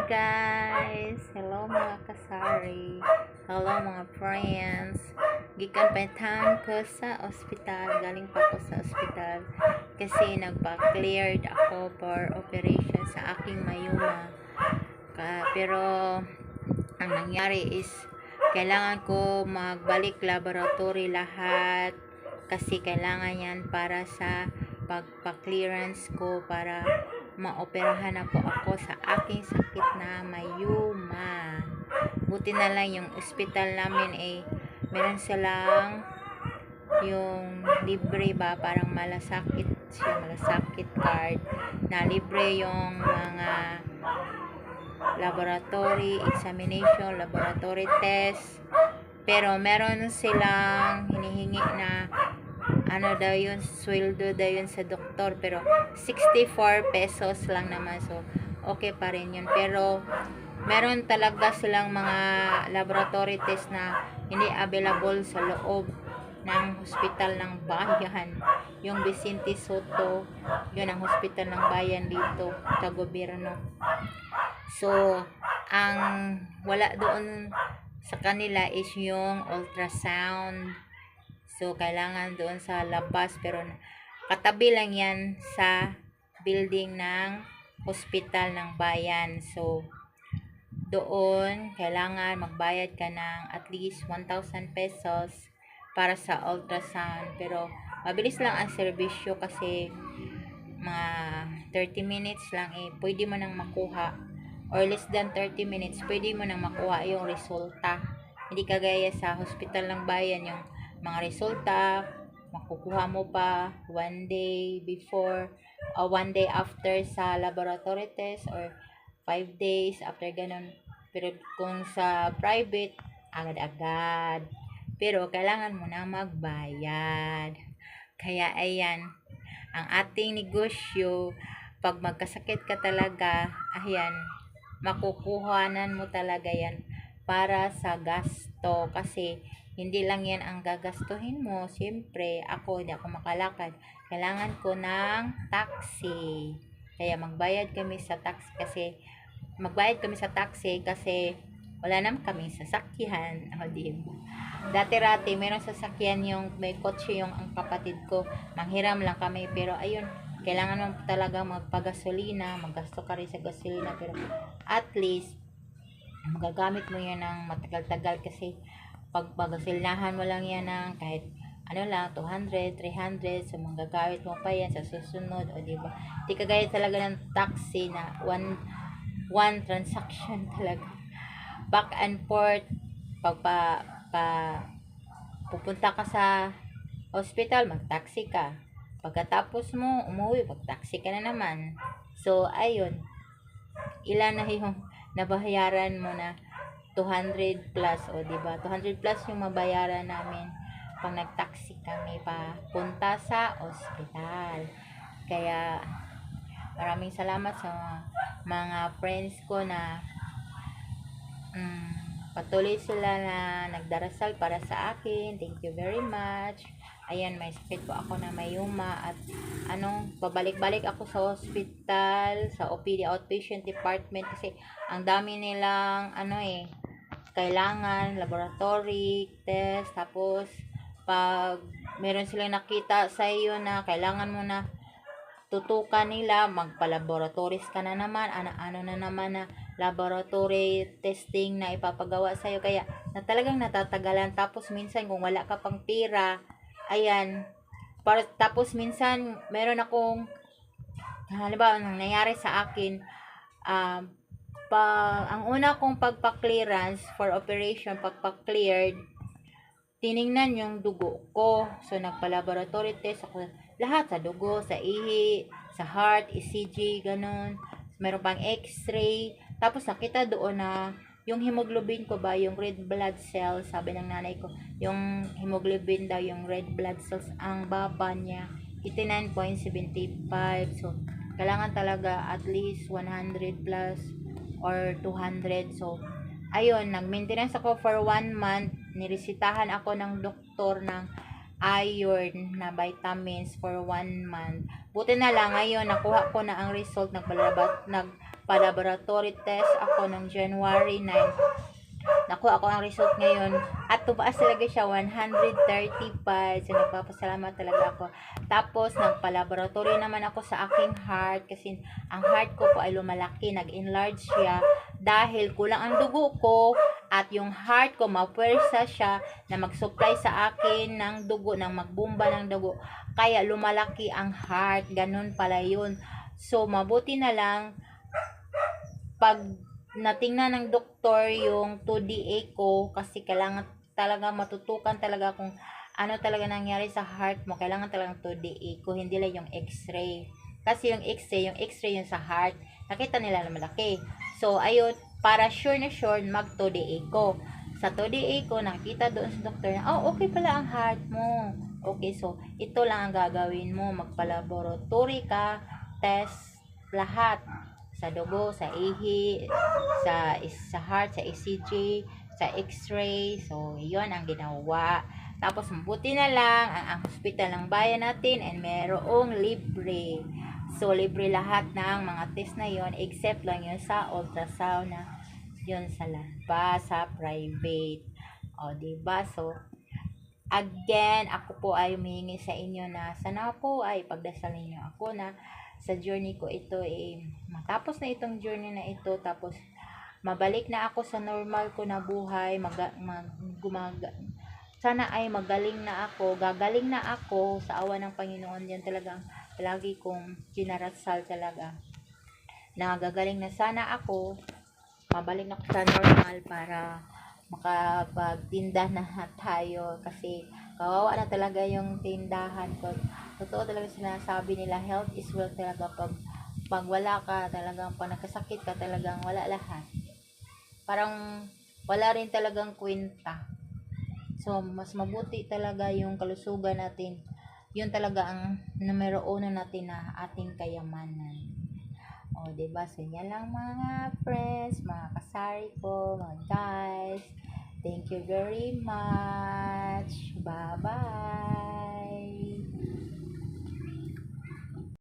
guys! Hello mga kasari! Hello mga friends! Gikan pa ko sa ospital. Galing pa ako sa ospital kasi nagpa-cleared ako for operation sa aking mayuma. Pero ang nangyari is kailangan ko magbalik laboratory lahat kasi kailangan yan para sa pagpa-clearance ko para maoperahan na po ako sa aking sakit na mayuma. Buti na lang yung ospital namin meron silang yung libre ba, parang malasakit siya, malasakit card na libre yung mga laboratory examination, laboratory test, pero meron silang hinihingi na daw yun, sweldo daw yun sa doktor, pero 64 pesos lang naman, so okay pa rin yun. Pero meron talaga silang mga laboratory test na hindi available sa loob ng hospital ng bayan, yung Vicente Soto, yun ang hospital ng bayan dito sa gobyerno. So ang wala doon sa kanila is yung ultrasound. So, kailangan doon sa labas, pero katabi lang yan sa building ng hospital ng bayan. So, doon, kailangan magbayad ka ng at least 1,000 pesos para sa ultrasound. Pero, mabilis lang ang serbisyo kasi mga 30 minutes lang pwede mo nang makuha. Or less than 30 minutes, pwede mo nang makuha yung resulta. Hindi kagaya sa hospital ng bayan, yung mga resulta makukuha mo pa 1 day before o 1 day after sa laboratory test or 5 days after ganun. Pero kung sa private, agad-agad, pero kailangan mo na magbayad. Kaya ayan ang ating negosyo. Pag magkasakit ka talaga, ayan, makukuhanan mo talaga yan para sa gasto, kasi hindi lang yan ang gagastuhin mo. Siyempre, hindi ako makalakad. Kailangan ko ng taxi. Kaya magbayad kami sa taxi kasi wala naman kami sasakyan. Diba? Dati-rati, meron sasakyan yung may kotse yung ang kapatid ko. Manghiram lang kami. Pero ayun, kailangan mo talaga magpagasolina. Maggasto ka rin sa gasolina. Pero at least, magagamit mo yan ng matagal-tagal kasi pag pagasilnahan mo lang yan ng kahit 200, 300, so magagamit mo pa yan sa susunod, o diba? Di kagaya talaga ng taxi na one transaction talaga. Back and forth, pupunta ka sa hospital, mag-taxi ka. Pagkatapos mo, umuwi, mag-taxi ka na naman. So, ayun. Ilan na yung nabayaran mo na 200 plus, o diba? 200 plus yung mabayaran namin pag nag-taxi kami pa punta sa ospital. Kaya maraming salamat sa mga friends ko na patuloy sila na nagdarasal para sa akin. Thank you very much. Ayan, may sakit po ako na mayuma at pabalik-balik ako sa hospital, sa OPD, outpatient department, kasi ang dami nilang kailangan laboratory test. Tapos pag meron silang nakita sa iyo na kailangan mo na tutukan nila, magpa-laboratories ka na naman, ano na naman na laboratory testing na ipapagawa sa iyo, kaya talagang natatagalan. Tapos minsan kung wala ka pang pera, ayan, tapos minsan meron akong halimbawa nangyayari sa akin, ang una kong pagpa-clearance for operation, pagpa-cleared, tiningnan yung dugo ko. So, nagpa-laboratory test ako. Lahat sa dugo, sa ihi, sa heart, ECG, ganun. Meron pang x-ray. Tapos, nakita doon na yung hemoglobin ko ba, yung red blood cells, sabi ng nanay ko, yung hemoglobin daw, yung red blood cells, ang baba niya, 89.75. So, kailangan talaga at least 100 plus or 200. So, ayun, nag-maintenance ako for 1 month. Niresitahan ako ng doktor ng iron na vitamins for 1 month. Buti na lang ngayon nakuha ko na ang result, nagpa-laboratory test ako ng January 9. Nakuha ako ang result ngayon at tumaas talaga siya 135. So nagpapasalamat talaga ako. Tapos nagpa-laboratory naman ako sa aking heart kasi ang heart ko po ay lumalaki, nag-enlarge siya dahil kulang ang dugo ko at yung heart ko mapuwersa siya na mag-supply sa akin ng dugo, ng magbomba ng dugo. Kaya lumalaki ang heart, ganun pala yun. So mabuti na lang pag natingnan ng doktor yung 2D echo kasi kailangan talaga matutukan talaga kung ano talaga nangyari sa heart mo. Kailangan talagang 2D echo, hindi lang yung x-ray. Kasi yung x-ray yung sa heart. Nakita nila na malaki. So, ayun, para sure na sure, mag 2D echo. Sa 2D echo, nakita doon sa doktor na, oh, okay pala ang heart mo. Okay, so, ito lang ang gagawin mo. Magpa-laboratory ka, test lahat sa dugo, sa ihi, sa heart, sa ECG, sa x-ray. So, yon ang ginawa. Tapos, mabuti na lang ang hospital ng bayan natin and merong libre. So, libre lahat ng mga test na yon except lang yun sa ultrasound na yun sa labas, sa private. O, diba? So, again, ako po ay humihingi sa inyo na sana po ay pagdasal ninyo ako na sa journey ko ito matapos na itong journey na ito, tapos mabalik na ako sa normal ko na buhay, sana ay gagaling na ako sa awa ng Panginoon. Yan talagang palagi kong kinarasal talaga na gagaling na sana ako, mabalik na ako sa normal para makapagtinda na tayo kasi kawawa na talaga yung tindahan ko. Totoo talaga sinasabi nila, health is wealth talaga. Pag wala ka talagang, pag nagkasakit ka talagang wala lahat. Parang wala rin talagang kwenta. So, mas mabuti talaga yung kalusugan natin. Yun talaga ang numero uno natin na ating kayamanan. O, diba? So, yan lang mga friends, mga kasari ko, mga guys. Thank you very much. Bye-bye.